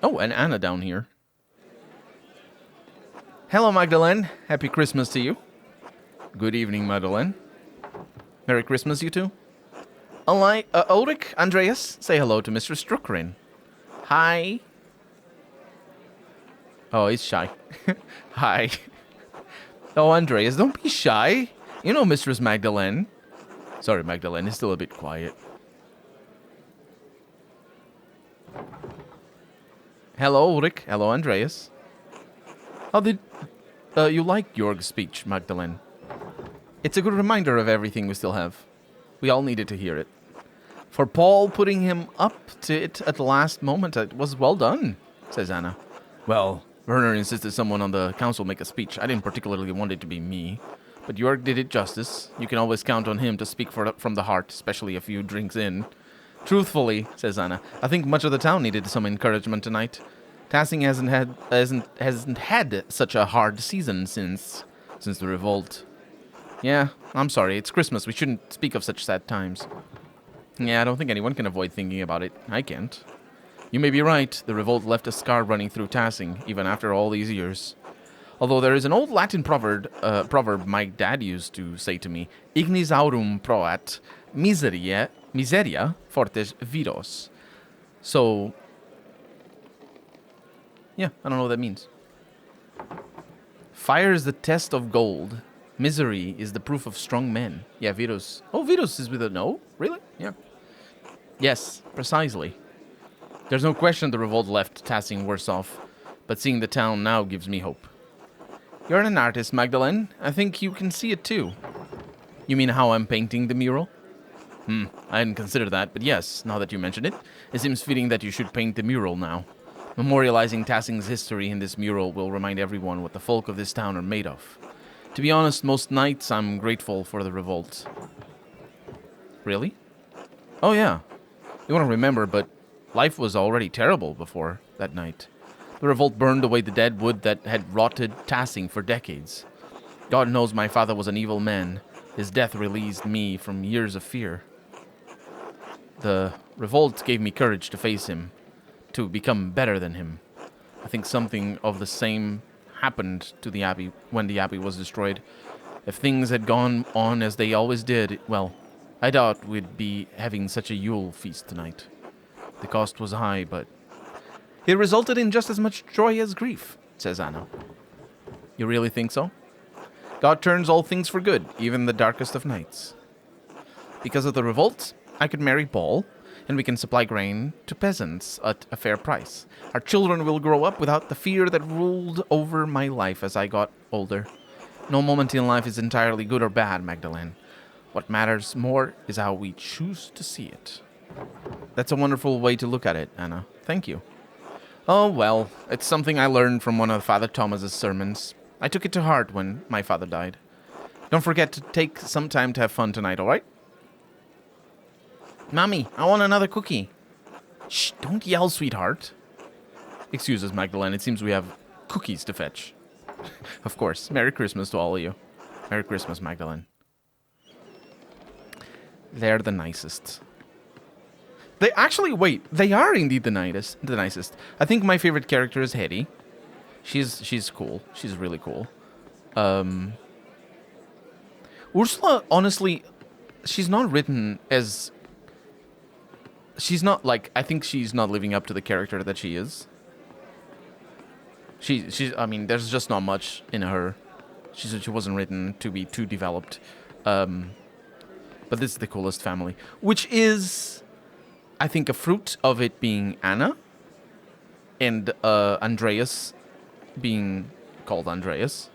Oh, and Anna down here. Hello, Magdalene. Happy Christmas to you. Good evening, Magdalene. Merry Christmas, you two. Ulrich, Andreas, say hello to Mr. Struckrin. Hi. Oh, he's shy. Hi. Oh, Andreas, don't be shy. You know Mistress Magdalene. Sorry, Magdalene is still a bit quiet. Hello, Ulrich. Hello, Andreas. How did you like Jorg's speech, Magdalene? It's a good reminder of everything we still have. We all needed to hear it. For Paul putting him up to it at the last moment, it was well done, says Anna. Well, Werner insisted someone on the council make a speech. I didn't particularly want it to be me. But Jorg did it justice. You can always count on him to speak from the heart, especially a few drinks in. Truthfully, says Anna, I think much of the town needed some encouragement tonight. Tassing hasn't had such a hard season since the revolt. Yeah, I'm sorry, it's Christmas. We shouldn't speak of such sad times. Yeah, I don't think anyone can avoid thinking about it. I can't. You may be right. The revolt left a scar running through Tassing, even after all these years. Although there is an old Latin proverb my dad used to say to me, Ignis aurum proat miseria fortes viros. So, yeah, I don't know what that means. Fire is the test of gold. Misery is the proof of strong men. Yeah, Viros. Oh, Viros is with a no? Really? Yeah. Yes, precisely. There's no question the revolt left Tassing worse off, but seeing the town now gives me hope. You're an artist, Magdalene. I think you can see it too. You mean how I'm painting the mural? I hadn't considered that, but yes, now that you mention it, it seems fitting that you should paint the mural now. Memorializing Tassing's history in this mural will remind everyone what the folk of this town are made of. To be honest, most nights I'm grateful for the revolt. Really? Oh yeah. You won't remember, but life was already terrible before that night. The revolt burned away the dead wood that had rotted Tassing for decades. God knows my father was an evil man. His death released me from years of fear. The revolt gave me courage to face him, to become better than him. I think something of the same happened to the Abbey when the Abbey was destroyed. If things had gone on as they always did, well, I doubt we'd be having such a Yule feast tonight. The cost was high, but it resulted in just as much joy as grief, says Anna. You really think so? God turns all things for good, even the darkest of nights. Because of the revolt, I could marry Paul, and we can supply grain to peasants at a fair price. Our children will grow up without the fear that ruled over my life as I got older. No moment in life is entirely good or bad, Magdalene. What matters more is how we choose to see it. That's a wonderful way to look at it, Anna. Thank you. Oh, well, it's something I learned from one of Father Thomas's sermons. I took it to heart when my father died. Don't forget to take some time to have fun tonight, all right? Mommy, I want another cookie. Shh, don't yell, sweetheart. Excuse us, Magdalene. It seems we have cookies to fetch. Of course. Merry Christmas to all of you. Merry Christmas, Magdalene. They're the nicest. They actually, wait, they are indeed the nicest. I think my favorite character is Hetty. She's cool. She's really cool. Ursula, honestly, she's not written as... She's not, like, I think she's not living up to the character that she is. I mean, there's just not much in her. She wasn't written to be too developed. But this is the coolest family. Which is, I think, a fruit of it being Anna. And Andreas being called Andreas.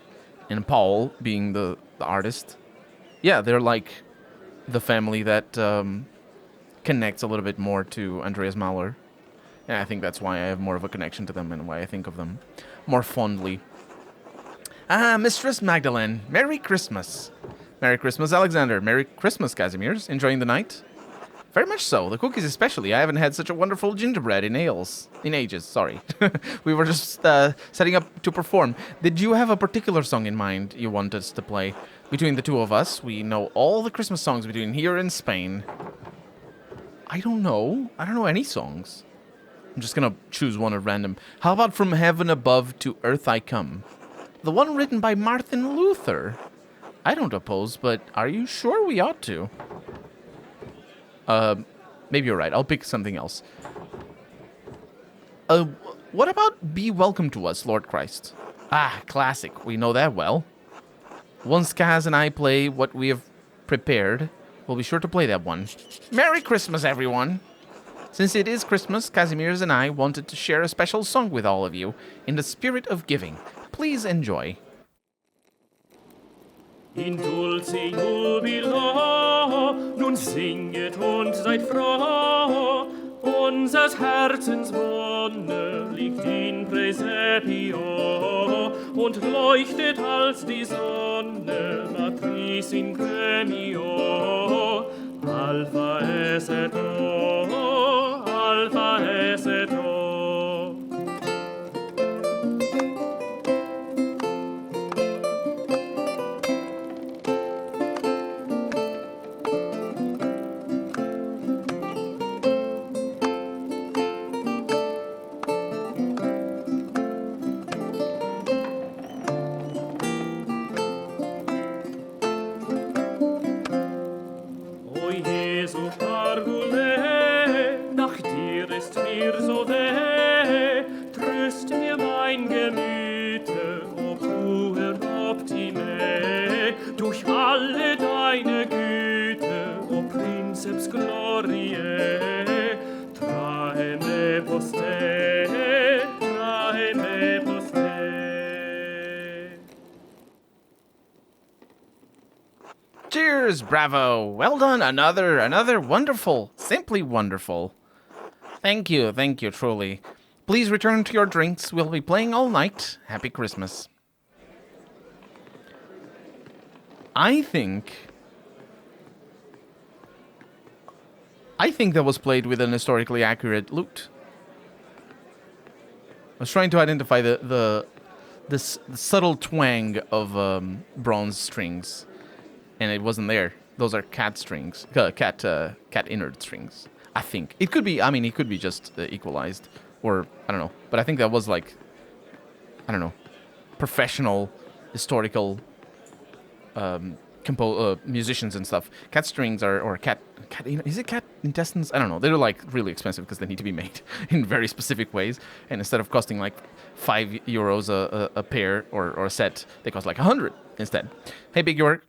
And Paul being the artist. Yeah, they're like the family that connects a little bit more to Andreas Mahler. And I think that's why I have more of a connection to them and why I think of them more fondly. Mistress Magdalene, Merry Christmas. Merry Christmas, Alexander. Merry Christmas, Casimirs. Enjoying the night? Very much so. The cookies especially. I haven't had such a wonderful gingerbread in ages, sorry. We were just setting up to perform. Did you have a particular song in mind you want us to play? Between the two of us, we know all the Christmas songs between here and Spain. I don't know any songs. I'm just gonna choose one at random. How about From Heaven Above to Earth I Come? The one written by Martin Luther. I don't oppose, but are you sure we ought to? Maybe you're right. I'll pick something else. What about Be Welcome to Us, Lord Christ? Ah, classic. We know that well. Once Kaz and I play what we have prepared, we'll be sure to play that one. Merry Christmas, everyone! Since it is Christmas, Casimirs and I wanted to share a special song with all of you in the spirit of giving. Please enjoy. In dulce jubilo, nun singet und seid froh, unsers Herzens Wonne liegt in Praesepio und leuchtet als die Sonne, Matris in Gremio, Alpha es et O, Alpha es et O. Cheers, bravo. Well done. Another wonderful, simply wonderful. Thank you, truly. Please return to your drinks. We'll be playing all night. Happy Christmas. I think that was played with an historically accurate lute. I was trying to identify the subtle twang of bronze strings, and it wasn't there. Those are cat strings, cat innard strings. I think it could be. I mean, it could be just equalized, or I don't know. But I think that was like, I don't know, professional historical musicians and stuff. Cat strings or cat is it cat intestines? I don't know. They're like really expensive because they need to be made in very specific ways. And instead of costing like €5 a pair or a set, they cost like 100 instead. Hey, Big York.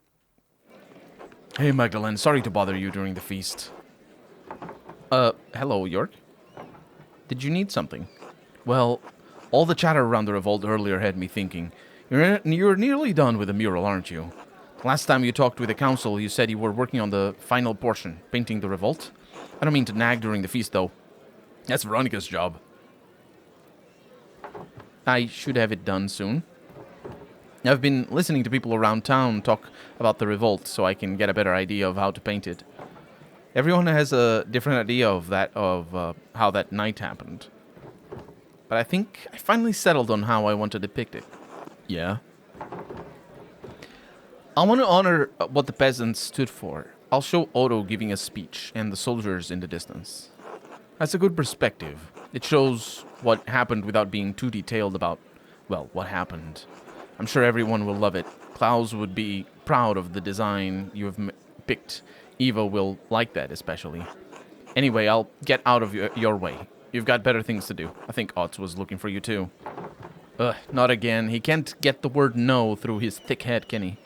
Hey, Magdalene. Sorry to bother you during the feast. Hello, York. Did you need something? Well, all the chatter around the revolt earlier had me thinking. You're nearly done with the mural, aren't you? Last time you talked with the council, you said you were working on the final portion, painting the revolt. I don't mean to nag during the feast, though. That's Veronica's job. I should have it done soon. I've been listening to people around town talk about the revolt, so I can get a better idea of how to paint it. Everyone has a different idea of how that night happened. But I think I finally settled on how I want to depict it. Yeah? I want to honor what the peasants stood for. I'll show Otto giving a speech and the soldiers in the distance. That's a good perspective. It shows what happened without being too detailed about, well, what happened. I'm sure everyone will love it. Klaus would be proud of the design you have picked. Eva will like that especially. Anyway, I'll get out of your way. You've got better things to do. I think Otz was looking for you too. Ugh, not again. He can't get the word no through his thick head, can he?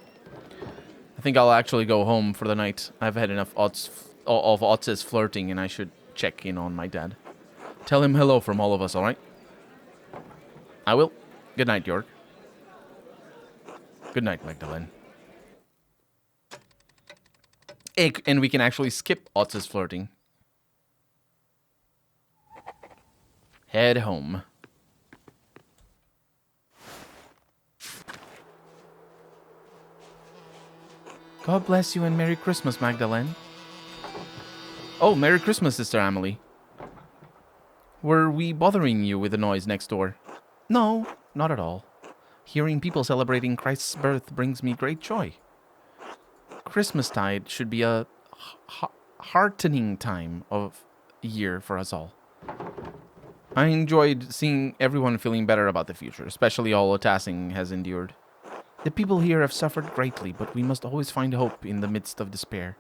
I think I'll actually go home for the night. I've had enough of Otz's flirting, and I should check in on my dad. Tell him hello from all of us, all right? I will. Good night, York. Good night, Magdalene. And we can actually skip Otz's flirting. Head home. God bless you and Merry Christmas, Magdalene. Oh, Merry Christmas, Sister Amelie. Were we bothering you with the noise next door? No, not at all. Hearing people celebrating Christ's birth brings me great joy. Christmastide should be a heartening time of year for us all. I enjoyed seeing everyone feeling better about the future, especially all Otassing has endured. The people here have suffered greatly, but we must always find hope in the midst of despair.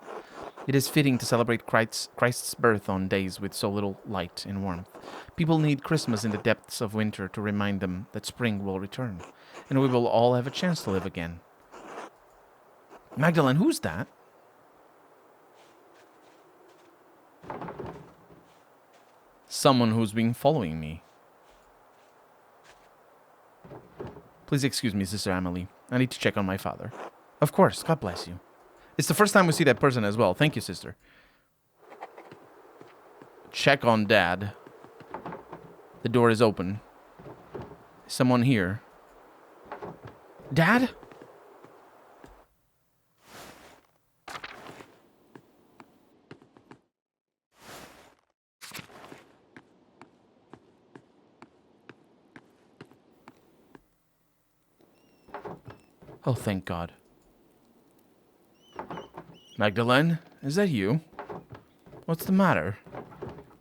It is fitting to celebrate Christ's birth on days with so little light and warmth. People need Christmas in the depths of winter to remind them that spring will return, and we will all have a chance to live again. Magdalene, who's that? Someone who's been following me. Please excuse me, Sister Amelie. I need to check on my father. Of course, God bless you. It's the first time we see that person as well. Thank you, sister. Check on Dad. The door is open. Is someone here? Dad? Oh, thank God. Magdalene, is that you? What's the matter?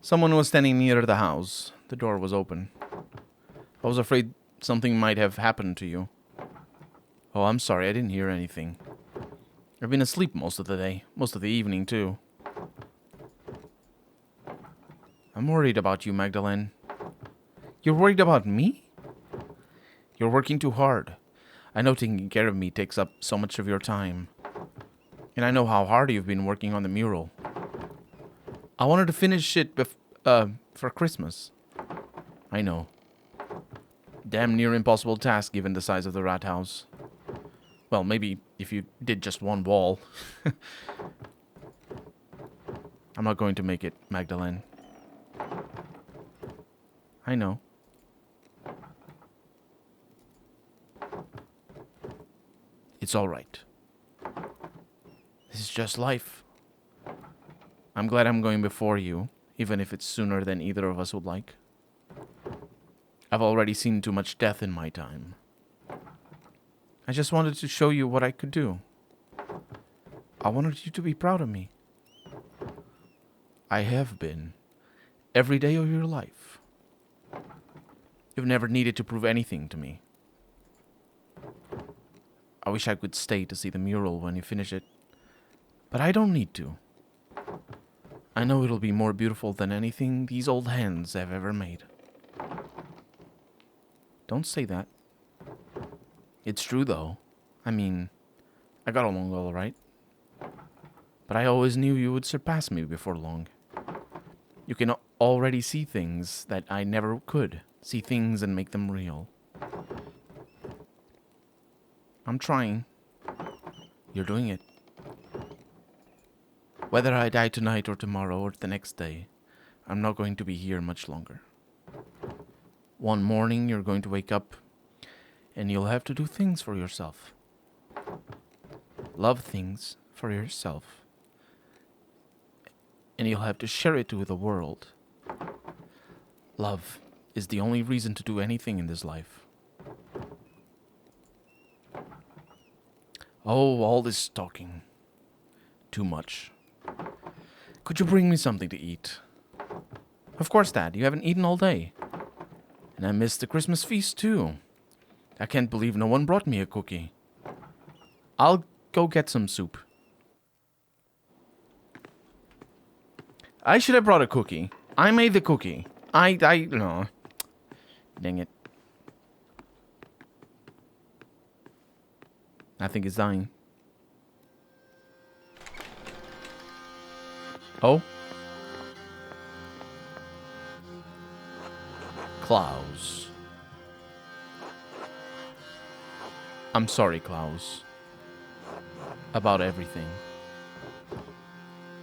Someone was standing near the house. The door was open. I was afraid something might have happened to you. Oh, I'm sorry, I didn't hear anything. I've been asleep most of the day, most of the evening, too. I'm worried about you, Magdalene. You're worried about me? You're working too hard. I know taking care of me takes up so much of your time. And I know how hard you've been working on the mural. I wanted to finish it for Christmas. I know. Damn near impossible task given the size of the rat house. Well, maybe if you did just one wall. I'm not going to make it, Magdalene. I know. It's all right. This is just life. I'm glad I'm going before you, even if it's sooner than either of us would like. I've already seen too much death in my time. I just wanted to show you what I could do. I wanted you to be proud of me. I have been. Every day of your life. You've never needed to prove anything to me. I wish I could stay to see the mural when you finish it. But I don't need to. I know it'll be more beautiful than anything these old hands have ever made. Don't say that. It's true, though. I mean, I got along all right. But I always knew you would surpass me before long. You can already see things that I never could. See things and make them real. I'm trying. You're doing it. Whether I die tonight or tomorrow or the next day, I'm not going to be here much longer. One morning you're going to wake up and you'll have to do things for yourself. Love things for yourself. And you'll have to share it with the world. Love is the only reason to do anything in this life. Oh, all this talking. Too much. Could you bring me something to eat? Of course, Dad. You haven't eaten all day. And I missed the Christmas feast, too. I can't believe no one brought me a cookie. I'll go get some soup. I should have brought a cookie. I made the cookie. No. Dang it. I think it's dying. Oh? Klaus. I'm sorry, Klaus. About everything.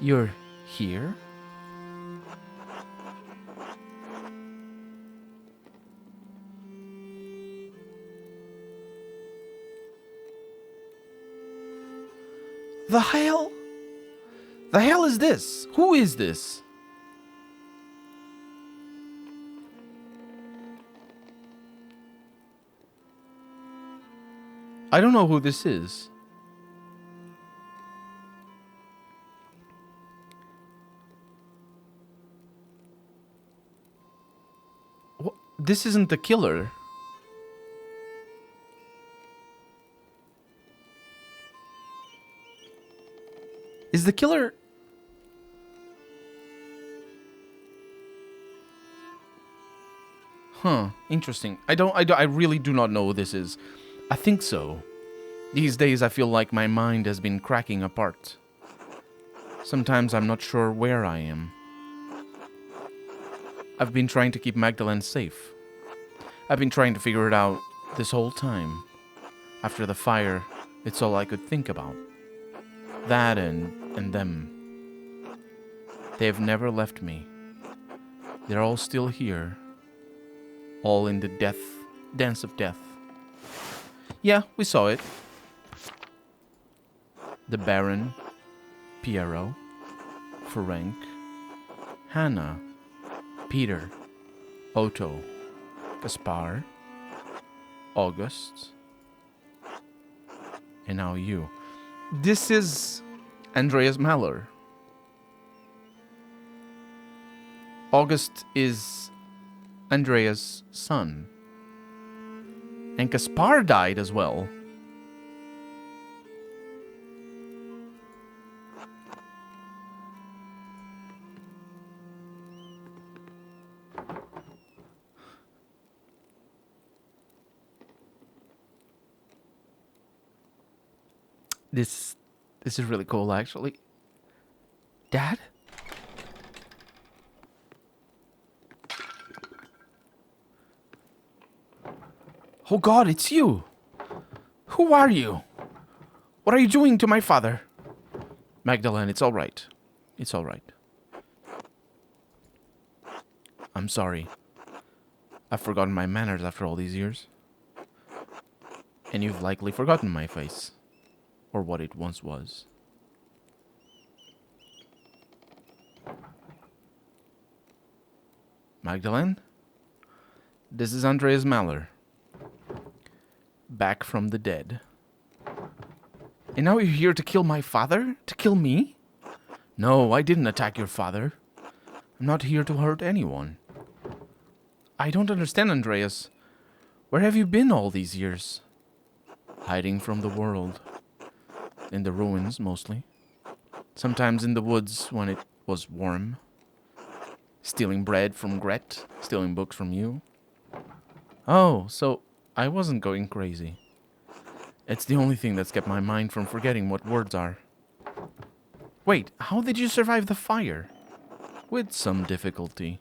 You're here? The hell? The hell is this? Who is this? I don't know who this is. This isn't the killer. Is the killer... Huh, interesting. I really do not know who this is. I think so. These days I feel like my mind has been cracking apart. Sometimes I'm not sure where I am. I've been trying to keep Magdalene safe. I've been trying to figure it out this whole time. After the fire, it's all I could think about. That and them. They've never left me. They're all still here. All in the dance of death. Yeah, we saw it. The Baron, Piero, Ferenc, Hannah, Peter, Otto, Gaspar, August, and now you. This is Andreas Mahler. August is Andreas' son. And Gaspar died as well. This is really cool, actually. Dad? Oh God, it's you! Who are you? What are you doing to my father? Magdalene, it's all right. It's all right. I'm sorry. I've forgotten my manners after all these years. And you've likely forgotten my face. Or what it once was. Magdalene? This is Andreas Mahler. Back from the dead. And now you're here to kill my father? To kill me? No, I didn't attack your father. I'm not here to hurt anyone. I don't understand, Andreas. Where have you been all these years? Hiding from the world. In the ruins, mostly. Sometimes in the woods when it was warm. Stealing bread from Gret. Stealing books from you. Oh, so I wasn't going crazy. It's the only thing that's kept my mind from forgetting what words are. Wait, how did you survive the fire? With some difficulty.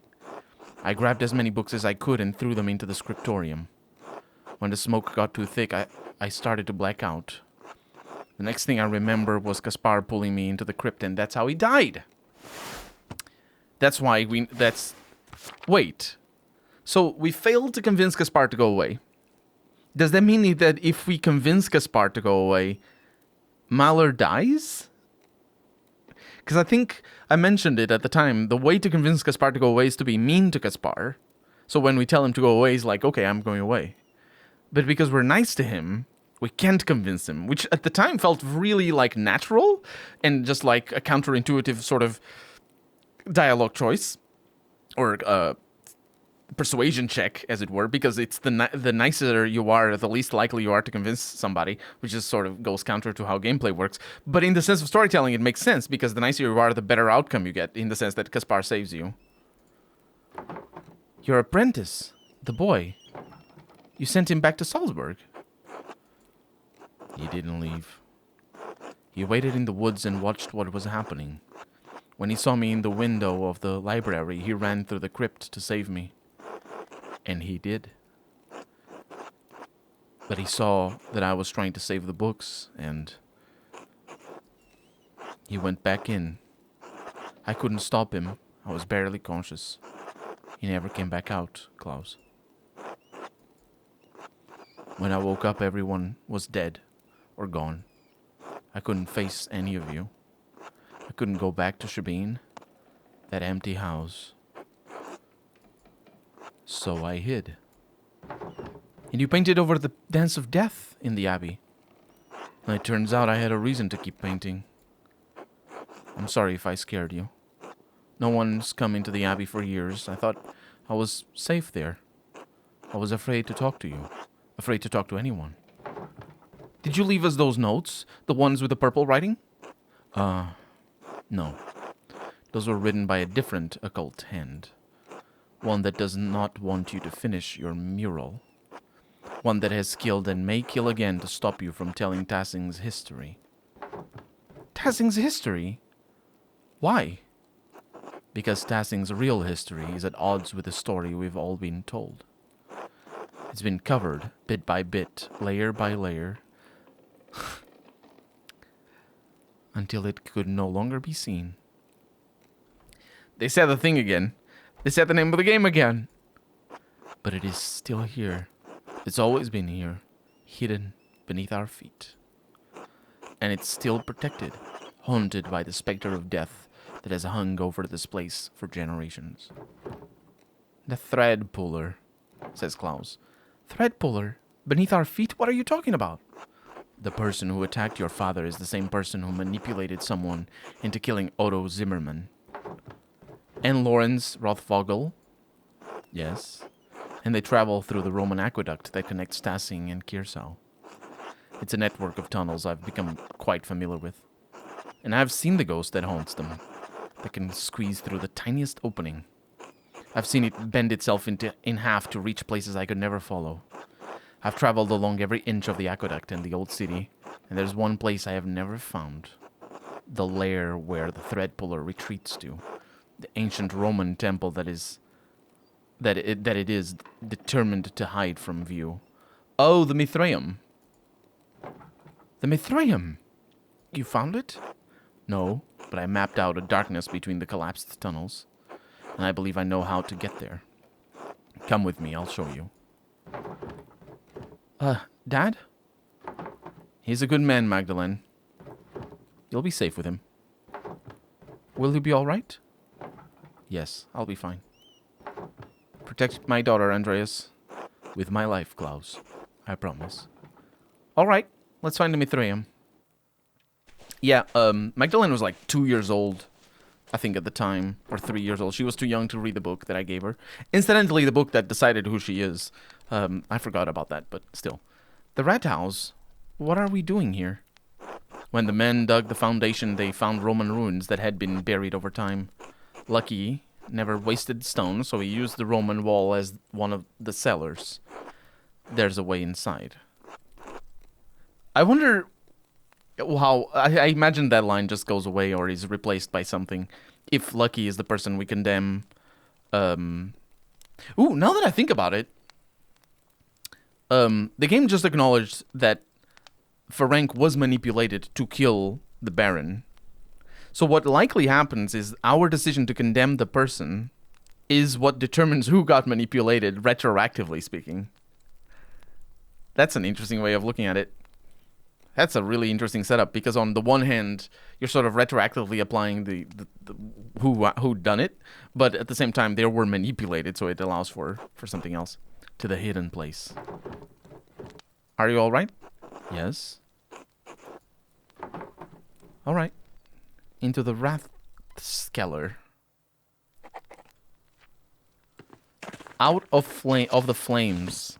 I grabbed as many books as I could and threw them into the scriptorium. When the smoke got too thick, I started to black out. The next thing I remember was Gaspar pulling me into the crypt, and that's how he died. That's why Wait. So, we failed to convince Gaspar to go away. Does that mean that if we convince Gaspar to go away, Mahler dies? Because I think I mentioned it at the time. The way to convince Gaspar to go away is to be mean to Gaspar. So when we tell him to go away, he's like, okay, I'm going away. But because we're nice to him, we can't convince him, which at the time felt really like natural and just like a counterintuitive sort of dialogue choice or persuasion check, as it were, because it's the nicer you are, the least likely you are to convince somebody, which just sort of goes counter to how gameplay works. But in the sense of storytelling, it makes sense because the nicer you are, the better outcome you get, in the sense that Gaspar saves you. Your apprentice, the boy, you sent him back to Salzburg. He didn't leave. He waited in the woods and watched what was happening. When he saw me in the window of the library, he ran through the crypt to save me. And he did. But he saw that I was trying to save the books, and he went back in. I couldn't stop him. I was barely conscious. He never came back out, Klaus. When I woke up, everyone was dead or gone. I couldn't face any of you. I couldn't go back to Sabine, that empty house. So I hid. And you painted over the Dance of Death in the Abbey. And it turns out I had a reason to keep painting. I'm sorry if I scared you. No one's come into the Abbey for years. I thought I was safe there. I was afraid to talk to you. Afraid to talk to anyone. Did you leave us those notes? The ones with the purple writing? No. Those were written by a different occult hand. One that does not want you to finish your mural. One that has killed and may kill again to stop you from telling Tassing's history. Tassing's history? Why? Because Tassing's real history is at odds with the story we've all been told. It's been covered, bit by bit, layer by layer, until it could no longer be seen. They said the thing again. They said the name of the game again. But it is still here. It's always been here, hidden beneath our feet. And it's still protected, haunted by the specter of death that has hung over this place for generations. The thread puller, says Klaus. Thread puller? Beneath our feet? What are you talking about? The person who attacked your father is the same person who manipulated someone into killing Otto Zimmermann. And Lorenz Rothvogel? Yes. And they travel through the Roman aqueduct that connects Tassing and Kirsau. It's a network of tunnels I've become quite familiar with. And I've seen the ghost that haunts them, that can squeeze through the tiniest opening. I've seen it bend itself in half to reach places I could never follow. I've traveled along every inch of the aqueduct in the old city, and there's one place I have never found. The lair where the thread puller retreats to. The ancient Roman temple that it is determined to hide from view. Oh, the Mithraeum. The Mithraeum? You found it? No, but I mapped out a darkness between the collapsed tunnels, and I believe I know how to get there. Come with me, I'll show you. Dad? He's a good man, Magdalene. You'll be safe with him. Will you be all right? Yes, I'll be fine. Protect my daughter, Andreas. With my life, Klaus. I promise. All right, let's find the Mithraeum. Yeah, Magdalene was like 2 years old, I think at the time, or 3 years old. She was too young to read the book that I gave her. Incidentally, the book that decided who she is. I forgot about that, but still. The Rat House? What are we doing here? When the men dug the foundation, they found Roman ruins that had been buried over time. Lucky never wasted stone, so he used the Roman wall as one of the cellars. There's a way inside. I wonder how... I imagine that line just goes away or is replaced by something. If Lucky is the person we condemn... Ooh, now that I think about it, the game just acknowledged that Ferenc was manipulated to kill the Baron. So what likely happens is our decision to condemn the person is what determines who got manipulated, retroactively speaking. That's an interesting way of looking at it. That's a really interesting setup, because on the one hand, you're sort of retroactively applying the who done it, but at the same time, they were manipulated, so it allows for something else. To the hidden place. Are you all right? Yes. All right. Into the Rathskeller. Out of the flames.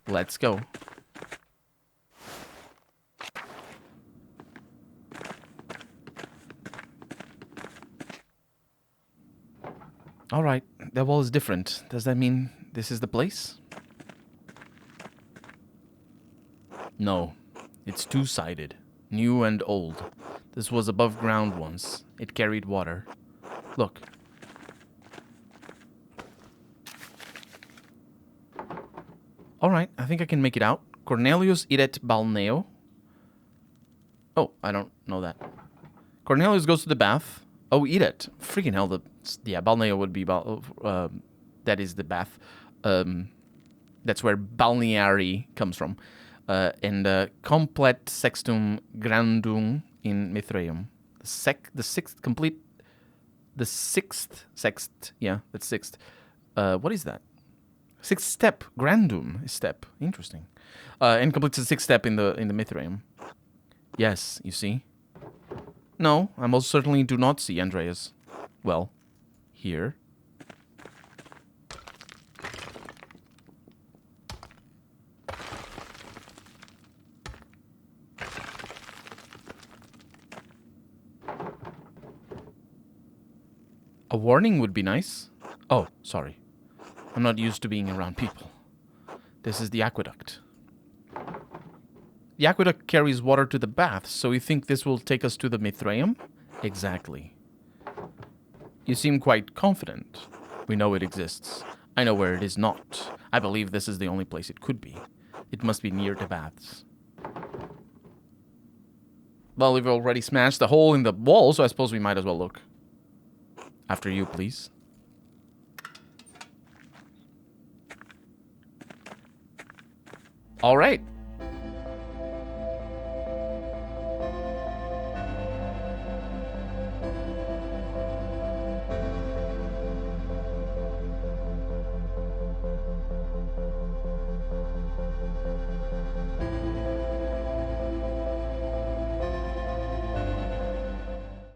Let's go. All right, that wall is different. Does that mean this is the place? No, it's two-sided, new and old. This was above ground once. It carried water. Look. All right, I think I can make it out. Cornelius iret balneo. Oh, I don't know that. Cornelius goes to the bath. Oh, iret. Freaking hell, balneo would be... that is the bath. That's where balneary comes from. And complet sextum grandum in Mithraeum. The sixth sext. Yeah, that's sixth. What is that? Sixth step. Grandum is step. Interesting. And completes the sixth step in the Mithraeum. Yes, you see. No, I most certainly do not see Andreas. Well, here. A warning would be nice. Oh, sorry. I'm not used to being around people. This is the aqueduct. The aqueduct carries water to the baths, so you think this will take us to the Mithraeum? Exactly. You seem quite confident. We know it exists. I know where it is not. I believe this is the only place it could be. It must be near the baths. Well, we've already smashed the hole in the wall, so I suppose we might as well look. After you, please. All right.